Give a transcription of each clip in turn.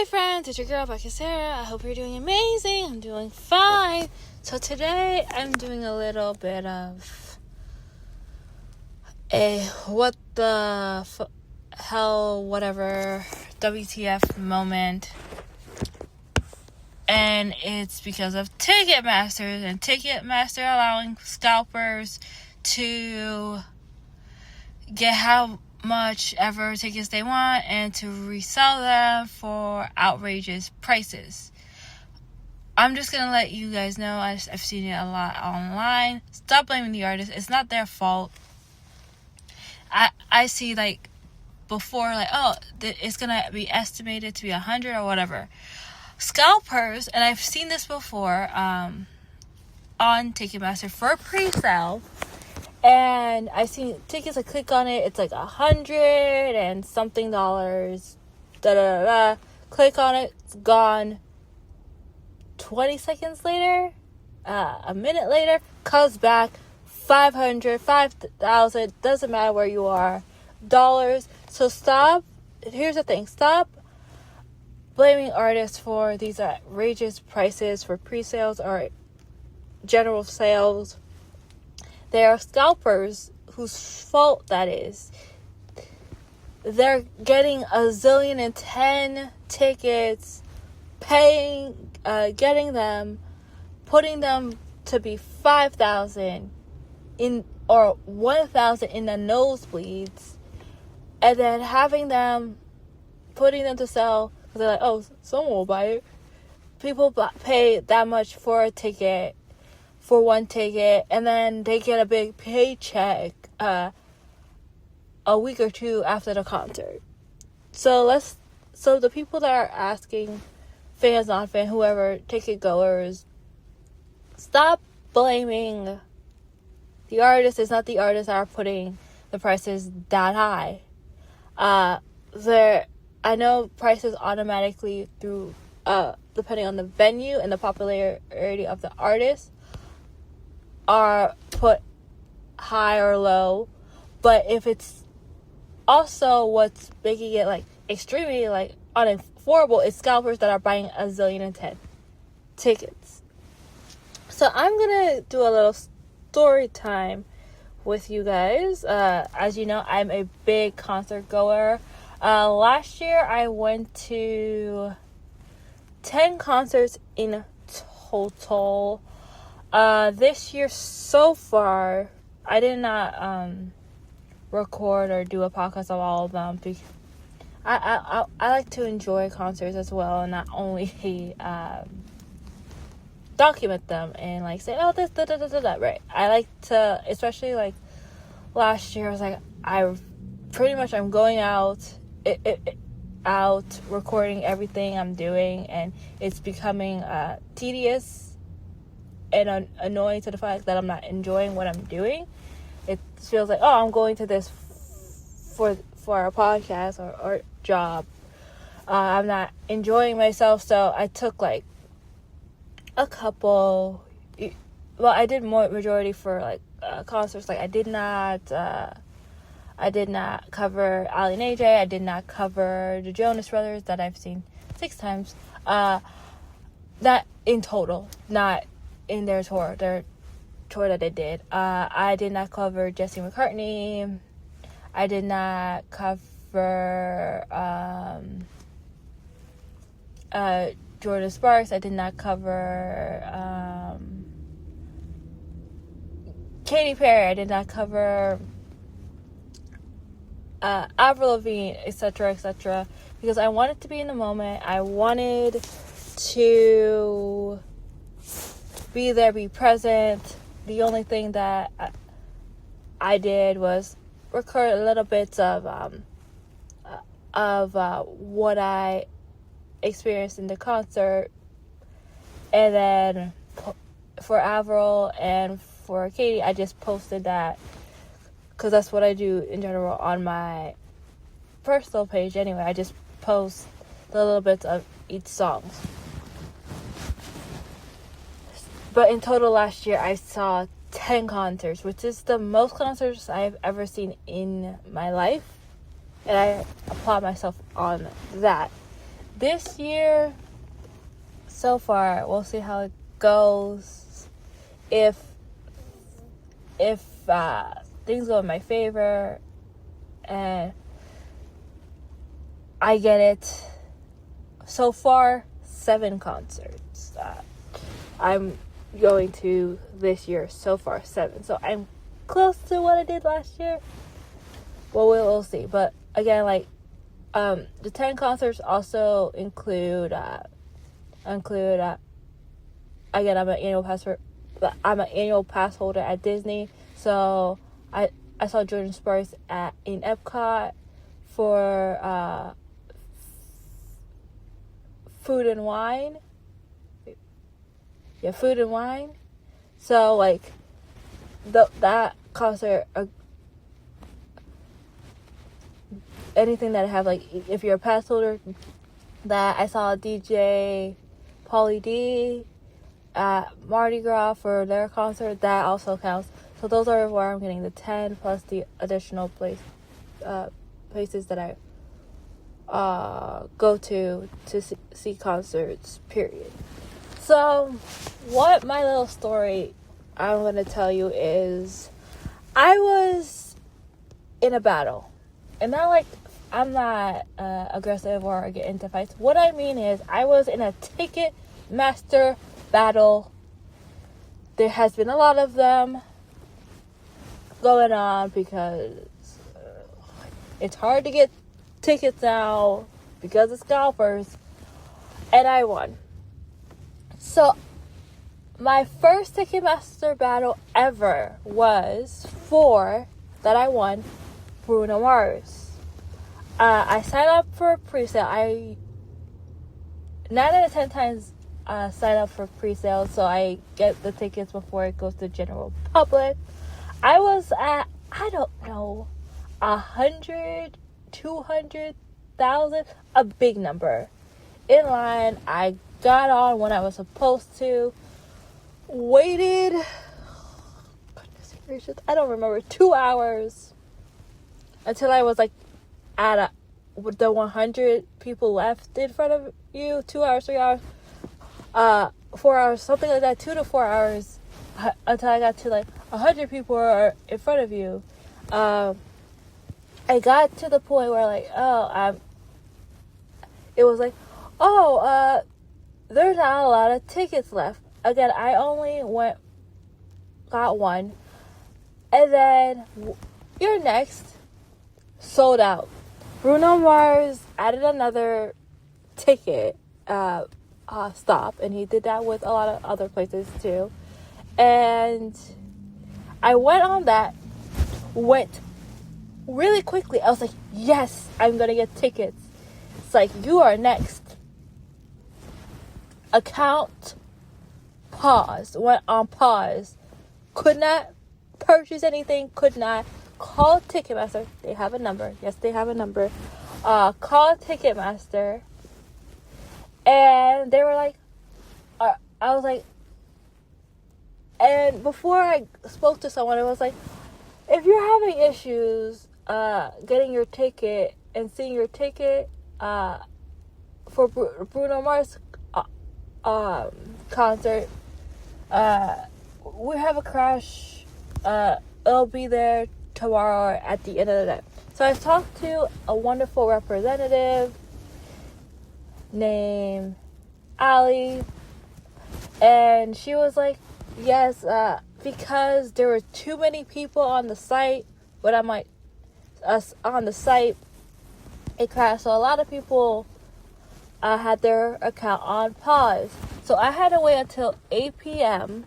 Hi friends, it's your girl Becca Sarah. I hope you're doing amazing. I'm doing fine. So today I'm doing a little bit of a what the hell whatever WTF moment. And it's because of Ticketmaster and Ticketmaster allowing scalpers to get how much ever tickets they want and to resell them for outrageous prices. I'm just gonna let you guys know, I've seen it a lot online. Stop blaming the artist. It's not their fault. I see before it's gonna be estimated to be 100 or whatever. Scalpers, and I've seen this before on Ticketmaster for pre-sale. And I seen tickets, I click on it, it's like $100 and something dollars. Click on it, it's gone. 20 seconds later, a minute later, comes back, 500, 5,000, doesn't matter where you are, dollars. So here's the thing, stop blaming artists for these outrageous prices for pre-sales or general sales. They are scalpers whose fault that is. They're getting 1,010 tickets, paying, getting them, putting them to be 5,000 or 1,000 in the nosebleeds, and then putting them to sell because they're like, oh, someone will buy it. People pay that much for a ticket. For one ticket, and then they get a big paycheck a week or two after the concert. So the people that are asking, fans, non-fans, whoever, ticket goers, stop blaming the artists. It's not the artists that are putting the prices that high. I know prices automatically through depending on the venue and the popularity of the artist are put high or low, but if it's also what's making it extremely unaffordable, it's scalpers that are buying 1,010 tickets. So I'm gonna do a little story time with you guys. As you know, I'm a big concert goer. Last year I went to 10 concerts in total. This year so far, I did not record or do a podcast of all of them because I like to enjoy concerts as well and not only document them and say, oh, this, that, right. I like to, especially last year, I was I'm going out, recording everything I'm doing, and it's becoming tedious and annoying to the fact that I'm not enjoying what I'm doing. It feels like, oh, I'm going to this for a podcast or job. I'm not enjoying myself, so I took a couple. Well, I did more majority for concerts. I did not cover Ali and AJ. I did not cover the Jonas Brothers that I've seen 6 times. That in total, not in their tour that they did. I did not cover Jesse McCartney. I did not cover Jordan Sparks. I did not cover Katy Perry. I did not cover Avril Lavigne, etc., because I wanted to be in the moment. I wanted to be there, be present. The only thing that I did was record a little bits of what I experienced in the concert, and then for Avril and for Katie, I just posted that because that's what I do in general on my personal page. Anyway, I just post the little bits of each song. But in total last year, I saw 10 concerts, which is the most concerts I've ever seen in my life. And I applaud myself on that. this year, so far, we'll see how it goes. If things go in my favor and I get it, so far 7 concerts I'm going to this year. So far 7, so I'm close to what I did last year. Well, we'll see. But again, like the 10 concerts also include again, I'm an annual pass holder at Disney, so I saw Jordan Sparks in Epcot for Food and Wine. Yeah, Food and Wine. So like that concert, anything that I have, like if you're a pass holder, that I saw DJ Pauly D at Mardi Gras for their concert, that also counts. So those are where I'm getting the 10 plus the additional places that I go to see concerts, period. So what my little story I'm going to tell you is, I was in a battle. And not like I'm not aggressive or get into fights. What I mean is, I was in a Ticketmaster battle. There has been a lot of them going on because it's hard to get tickets now because of Scalpers. And I won. So my first Ticketmaster battle ever was that I won, Bruno Mars. I signed up for pre-sale. I 9 out of 10 times sign up for pre-sale, so I get the tickets before it goes to general public. I was at, I don't know, 100, 200,000, a big number in line. I got on when I was supposed to, waited, goodness gracious, I don't remember, 2 hours until I was like at with the 100 people left in front of you. 2 hours, 3 hours, 4 hours, something like that, 2 to 4 hours until I got to like 100 people are in front of you. I got to the point where like, it was like, there's not a lot of tickets left. Again, I only got one, and then you're next, sold out. Bruno Mars added another ticket stop, and he did that with a lot of other places too. And I went on that, went really quickly. I was like, yes, I'm gonna get tickets. It's like, you are next. Account paused, went on pause, could not purchase anything, could not call Ticketmaster. They have a number. Yes, they have a number. Call Ticketmaster, and they were like, I was like, and before I spoke to someone, it was like, if you're having issues getting your ticket and seeing your ticket for Bruno Mars concert, we have a crash. It'll be there tomorrow at the end of the day. So I talked to a wonderful representative named Ali, and she was like, yes, because there were too many people on the site, but on the site, it crashed. So a lot of people had their account on pause. So I had to wait until 8 p.m.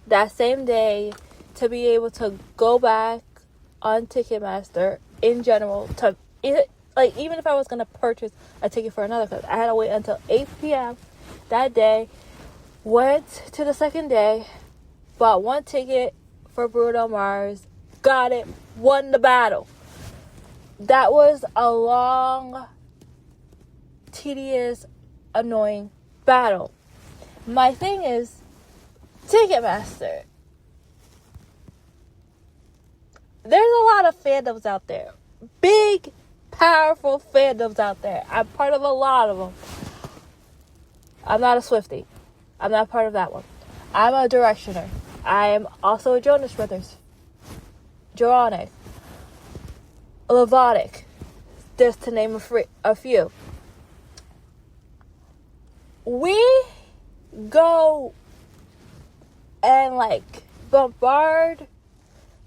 that same day to be able to go back on Ticketmaster in general, to like, even if I was going to purchase a ticket for another class, I had to wait until 8 p.m. that day. Went to the second day, bought one ticket for Bruno Mars, got it, won the battle. That was a long, tedious, annoying battle. My thing is, Ticketmaster, there's a lot of fandoms out there. Big, powerful fandoms out there. I'm part of a lot of them. I'm not a Swiftie. I'm not part of that one. I'm a Directioner. I am also a Jonas Brothers. Joronic. Levotic. Just to name a few. We go and like bombard,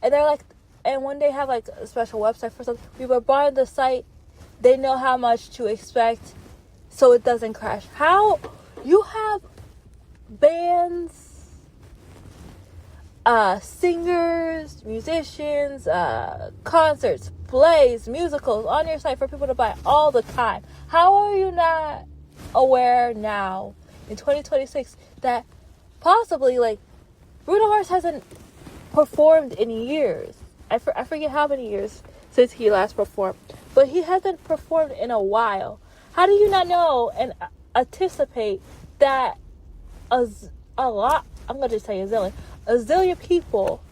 and they're like, and when they have like a special website for something, we bombard the site. They know how much to expect, so it doesn't crash. How you have bands, singers, musicians, concerts, plays, musicals on your site for people to buy all the time. How are you not aware now in 2026 that possibly like Bruno Mars hasn't performed in years? I forget how many years since he last performed, but he hasn't performed in a while. How do you not know and anticipate that a lot, I'm going to say a zillion people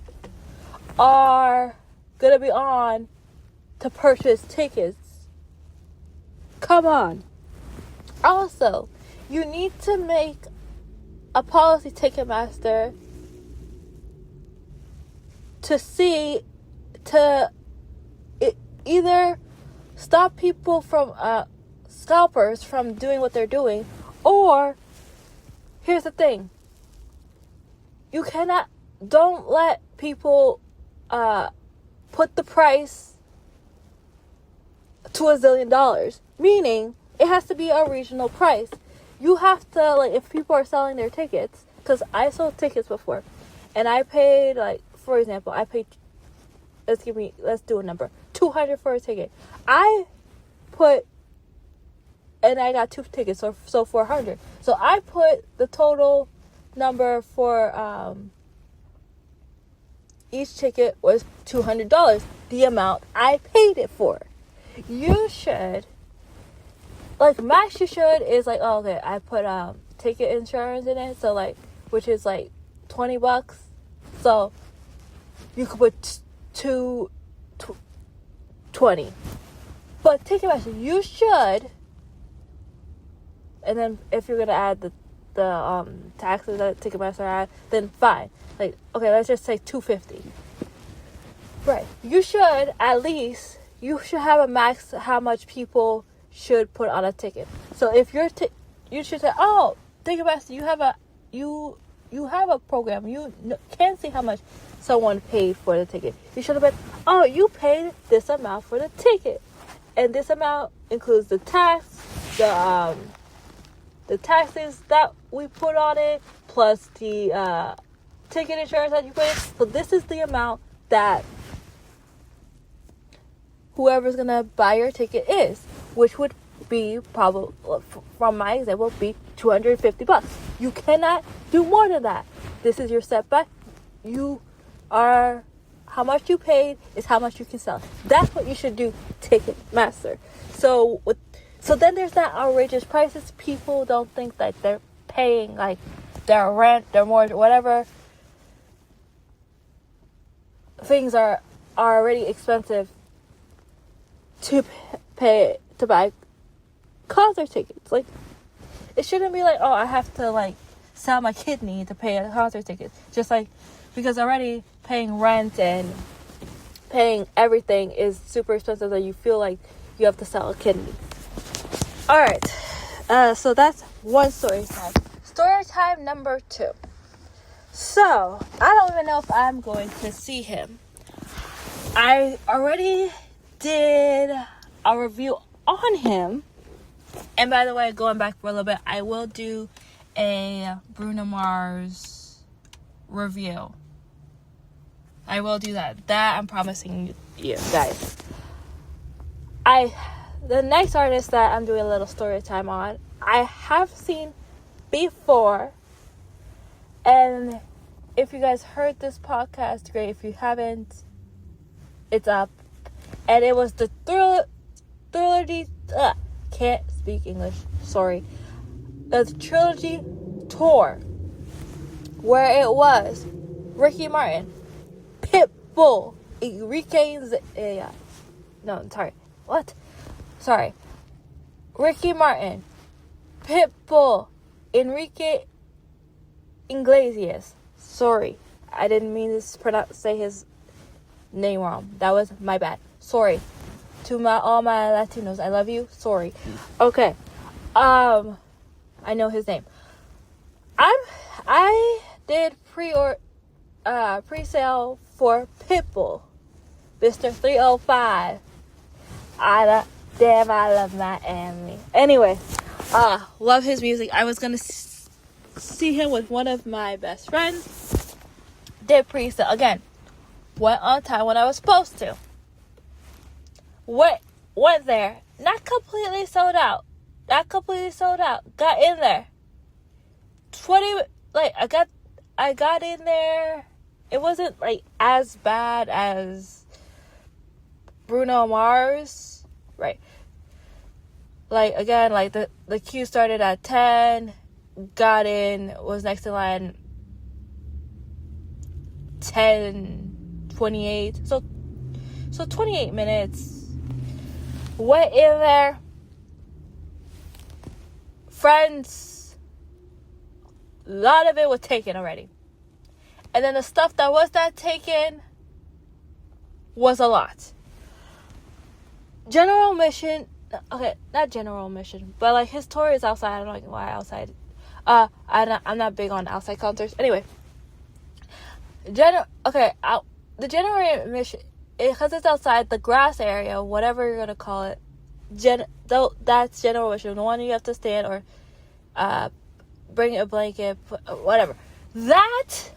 are going to be on to purchase tickets? Come on. Also, you need to make a policy, Ticketmaster, to either stop people from scalpers from doing what they're doing, or here's the thing, don't let people put the price to $1 zillion, meaning it has to be a regional price. You have to, like, if people are selling their tickets, because I sold tickets before, and I paid, like, for example, let's do a number, $200 for a ticket. I got 2 tickets, so $400. So I put the total number for each ticket was $200, the amount I paid it for. You should, like, max you should is like, oh, okay, I put ticket insurance in it, so like, which is like $20. So you could put $20. But Ticketmaster, you should, and then if you're gonna add the taxes that Ticketmaster add, then fine. Like, okay, let's just say $250. Right. You should have a max how much people should put on a ticket. So if you should say, oh, Ticketmaster, you have a program. You can see how much someone paid for the ticket. You should have been, oh, you paid this amount for the ticket, and this amount includes the tax, the taxes that we put on it, plus the ticket insurance that you put in. So this is the amount that whoever's gonna buy your ticket is, which would be probably, from my example, be $250. You cannot do more than that. This is your setback. How much you paid is how much you can sell. That's what you should do, Ticketmaster. So then there's that outrageous prices. People don't think that they're paying like their rent, their mortgage, whatever. Things are already expensive to pay to buy concert tickets. Like, it shouldn't be like, oh, I have to like sell my kidney to pay a concert ticket. Just like, because already paying rent and paying everything is super expensive, that you feel like you have to sell a kidney. Alright, so that's one story time. Story time number 2. So, I don't even know if I'm going to see him. I already did a review on him. And by the way, going back for a little bit, I will do a Bruno Mars review. I will do that. That I'm promising you guys. The next artist that I'm doing a little story time on, I have seen before. And if you guys heard this podcast, great. If you haven't, it's up. And it was the trilogy. Can't speak English. Sorry. The trilogy tour, where it was Ricky Martin, Pitbull, Enrique. Sorry. Ricky Martin. Pitbull. Enrique Iglesias. Sorry. I didn't mean to say his name wrong. That was my bad. Sorry. To all my Latinos, I love you. Sorry. Okay. I know his name. I did pre-sale for Pitbull. Mr. 305. I love Miami. Anyway, love his music. I was gonna see him with one of my best friends. Did pre-sale again. Went on time when I was supposed to. Went there. Not completely sold out. Got in there. I got in there. It wasn't like as bad as Bruno Mars. Right. Like again, like the queue started at 10. Got in, was next in line 10:28. So 28 minutes. Went in there. Friends, a lot of it was taken already. And then the stuff that was not taken was a lot. General admission, okay, not general admission, but like his tour is outside. I don't know why outside. I'm not big on outside concerts. Anyway, the general admission, because it's outside the grass area, whatever you're gonna call it. That's general admission. The one you have to stand or bring a blanket, whatever. That,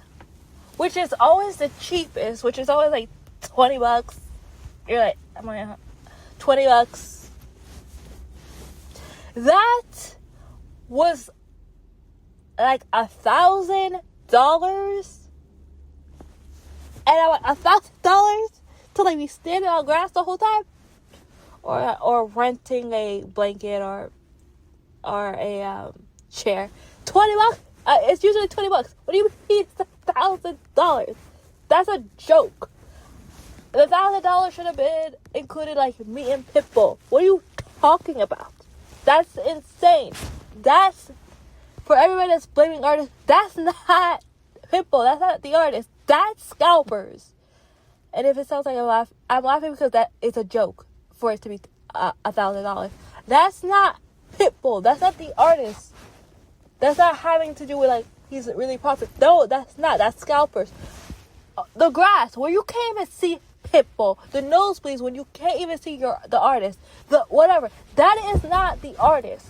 which is always the cheapest, which is always like $20. You're like, I'm like, $20. That was like $1,000, and I went $1,000 to like be standing on grass the whole time, or renting a blanket or a chair. $20. It's usually $20. What do you mean it's $1,000? That's a joke. The $1,000 should have been included like me and Pitbull. What are you talking about? That's insane. That's for everybody that's blaming artists. That's not Pitbull. That's not the artist. That's Scalpers. And if it sounds like I'm laughing because that is a joke for it to be $1,000. That's not Pitbull. That's not the artist. That's not having to do with like he's really popular. No, that's not. That's Scalpers. The grass where you can't even see Pitbull. The nosebleeds when you can't even see the artist. The whatever. That is not the artist.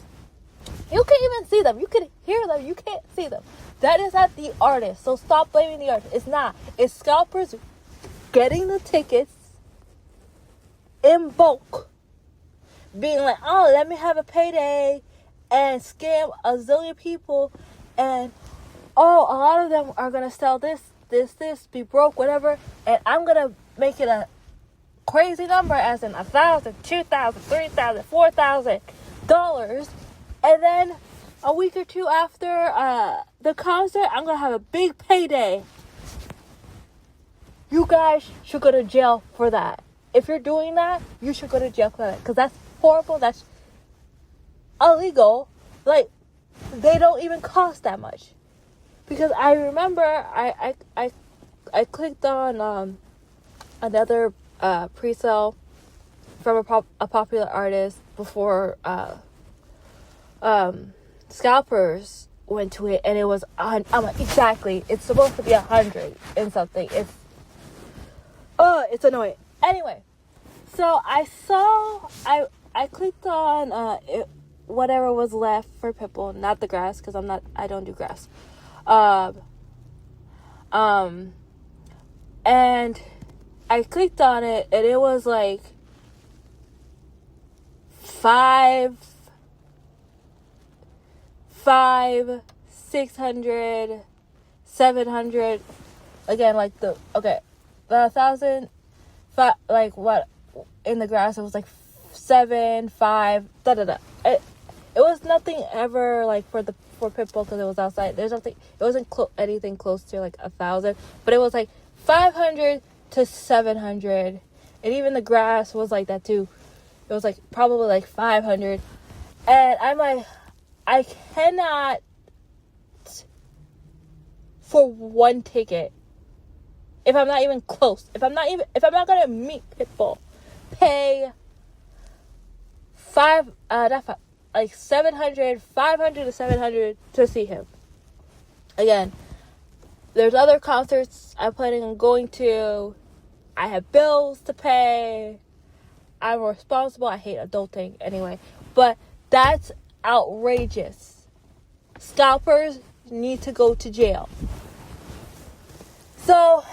You can't even see them. You can hear them. You can't see them. That is not the artist. So stop blaming the artist. It's not. It's Scalpers getting the tickets in bulk. Being like, oh, let me have a payday and scam a zillion people. And, oh, a lot of them are going to sell this, be broke, whatever. And I'm going to make it a crazy number as in $1,000, $2,000, $3,000, $4,000. And then a week or two after the concert, I'm going to have a big payday. You guys should go to jail for that. If you're doing that, you should go to jail for that. Because that's horrible. That's illegal. Like, they don't even cost that much. Because I remember I clicked on another pre-sale from a popular artist before Scalpers went to it, and it was I'm like, exactly, it's supposed to be 100 and something. It's annoying. Anyway, so I clicked on whatever was left for Pitbull, not the grass, because I don't do grass. And I clicked on it, and it was like 600, 700. Again, like the 1,000, like what in the grass, it was like 7, 5, It was nothing ever like for Pitbull because it was outside. There's nothing. It wasn't anything close to like 1,000, but it was like 500 to 700, and even the grass was like that too. It was like probably like $500. And I'm like, I cannot, for one ticket, if I'm not even close, if I'm not gonna meet Pitbull, pay like 700, 500 to 700 to see him. Again, there's other concerts I'm planning on going to. I have bills to pay. I'm responsible. I hate adulting anyway. But that's outrageous. Scalpers need to go to jail. So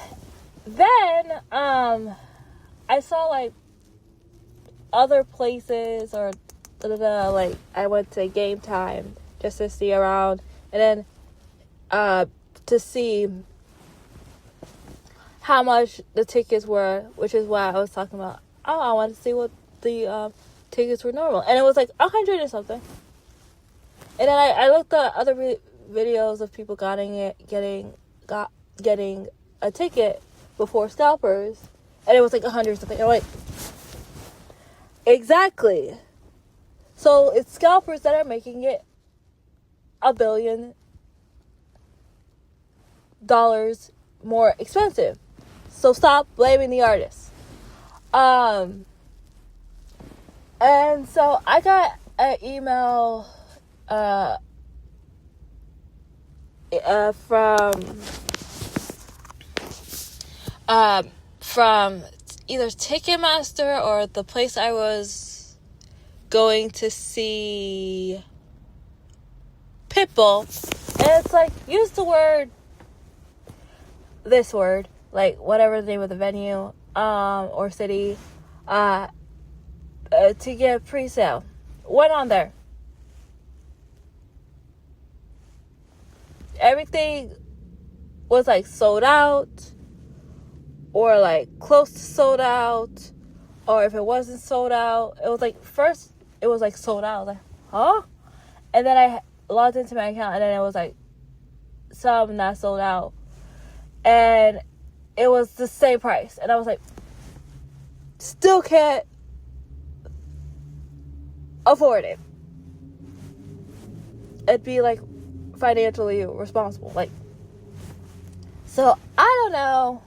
then I saw like other places or like I went to Game Time just to see around, and then to see how much the tickets were, which is why I was talking about, I wanted to see what the tickets were normal, and it was like 100 or something. And then I looked at other videos of people getting a ticket before Scalpers, and it was like 100 or something. I'm like, exactly. So it's Scalpers that are making it $1 billion more expensive. So stop blaming the artists. And so I got an email from either Ticketmaster or the place I was going to see Pitbull, and it's like, use this word, like whatever the name of the venue or city, to get pre-sale. Went on there. Everything was like sold out, or like close to sold out, or if it wasn't sold out, it was like, first it was like sold out. I was like, huh? And then I logged into my account, and then it was like some not sold out, and it was the same price, and I was like, still can't afford it. It'd be like financially responsible, like. So I don't know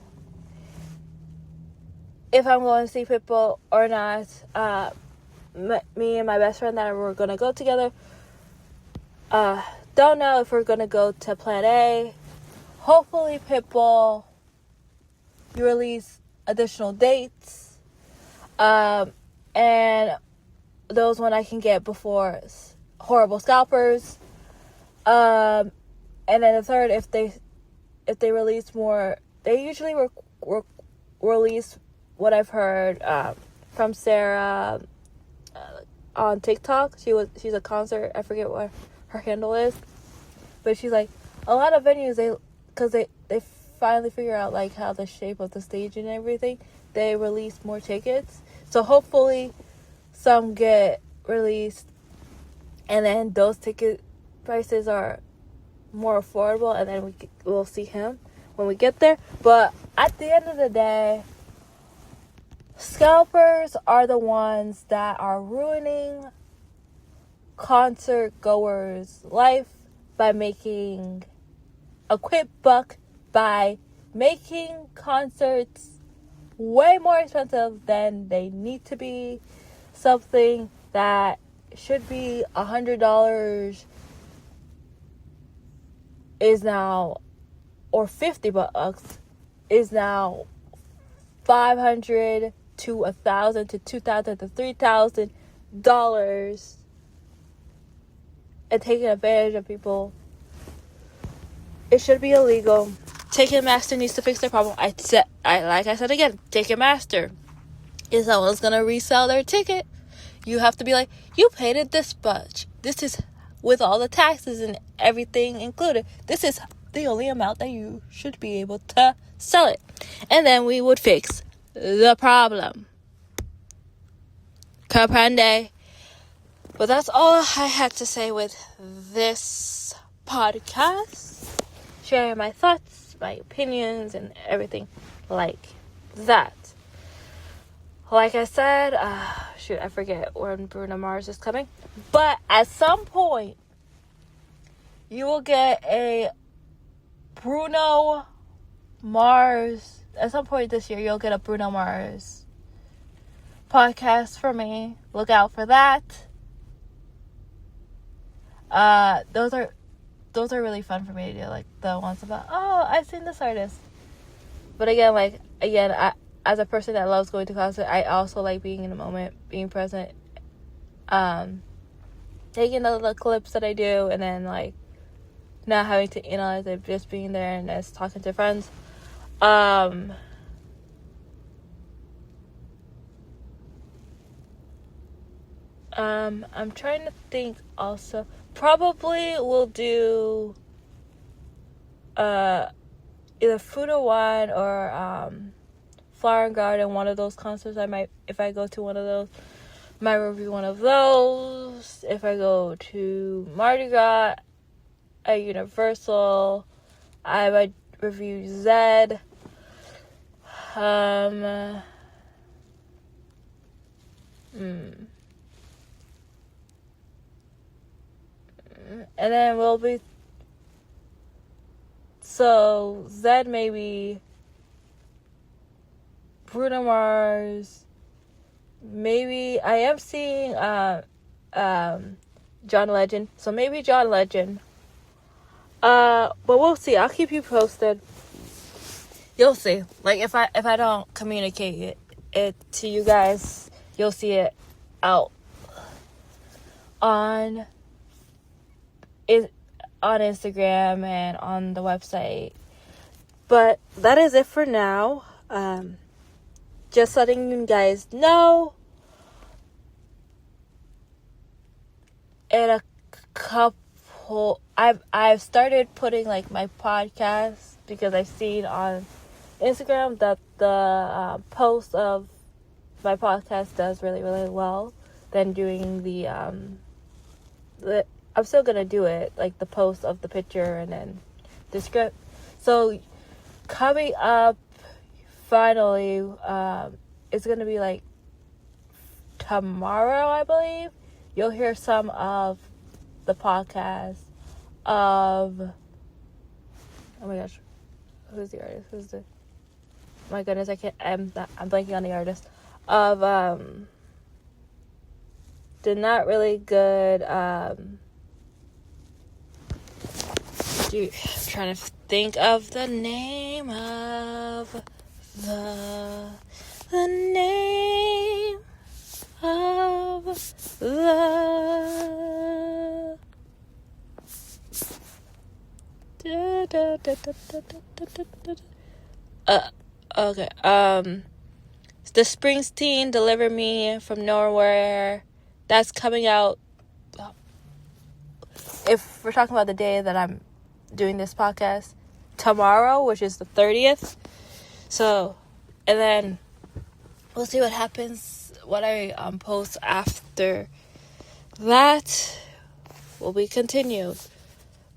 if I'm going to see Pitbull or not. Me and my best friend that were gonna go together, don't know if we're gonna go to Plan A. Hopefully Pitbull, you release additional dates, and those one I can get before horrible Scalpers, and then the third, if they release more, they usually release, what I've heard from Sarah on TikTok. She's a concert, I forget what her handle is, but she's like, a lot of venues, because they finally figure out like how the shape of the stage and everything, they release more tickets. So hopefully some get released, and then those ticket prices are more affordable, and then we'll see him when we get there. But at the end of the day, Scalpers are the ones that are ruining concert goers' life by making a quick buck, by making concerts way more expensive than they need to be. Something that should be $100 is now, or $50 is now $500 to $1,000 to $2,000 to $3,000, and taking advantage of people. It should be illegal. Ticketmaster needs to fix their problem. Like I said again, Ticketmaster. If someone's gonna resell their ticket, you have to be like, you paid it this much. This is with all the taxes and everything included. This is the only amount that you should be able to sell it. And then we would fix the problem. Comprende? But that's all I had to say with this podcast. Sharing my thoughts, my opinions, and everything like that. Like I said, shoot, I forget when Bruno Mars is coming. But at some point, you will get a Bruno Mars. At some point this year, you'll get a Bruno Mars podcast for me. Look out for that. Those are really fun for me to do, like the ones about, oh, I've seen this artist. But again, I, as a person that loves going to concert, I also like being in the moment, being present, taking the little clips that I do, and then like not having to analyze it, just being there and just talking to friends. I'm trying to think also. Probably we'll do either Food or Wine or Flower and Garden, one of those concerts. I might, if I go to one of those, might review one of those. If I go to Mardi Gras at Universal, I might review Zed. And then we'll be, so Zed, maybe Bruno Mars, maybe I am seeing John Legend, so maybe John Legend. But we'll see. I'll keep you posted. You'll see. Like if I don't communicate it to you guys, you'll see it out on Instagram and on the website. But that is it for now. Just letting you guys know, in a couple, I've started putting like my podcast, because I've seen on Instagram that the post of my podcast does really, really well than doing the I'm still gonna do it, like the post of the picture and then the script. So coming up, finally, it's gonna be like tomorrow, I believe. You'll hear some of the podcast of, oh my gosh, who's the artist? My goodness, I'm blanking on the artist. Of the not really good, I'm trying to think of the name of the name of the okay, the Springsteen Deliver Me From Nowhere, that's coming out, if we're talking about the day that I'm doing this podcast, tomorrow, which is the 30th. So, and then we'll see what happens, what I post after that will be continued.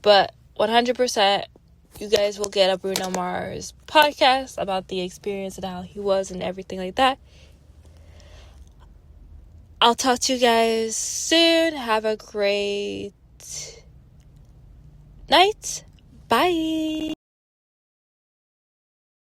But 100%, you guys will get a Bruno Mars podcast about the experience and how he was and everything like that. I'll talk to you guys soon. Have a great night. Bye.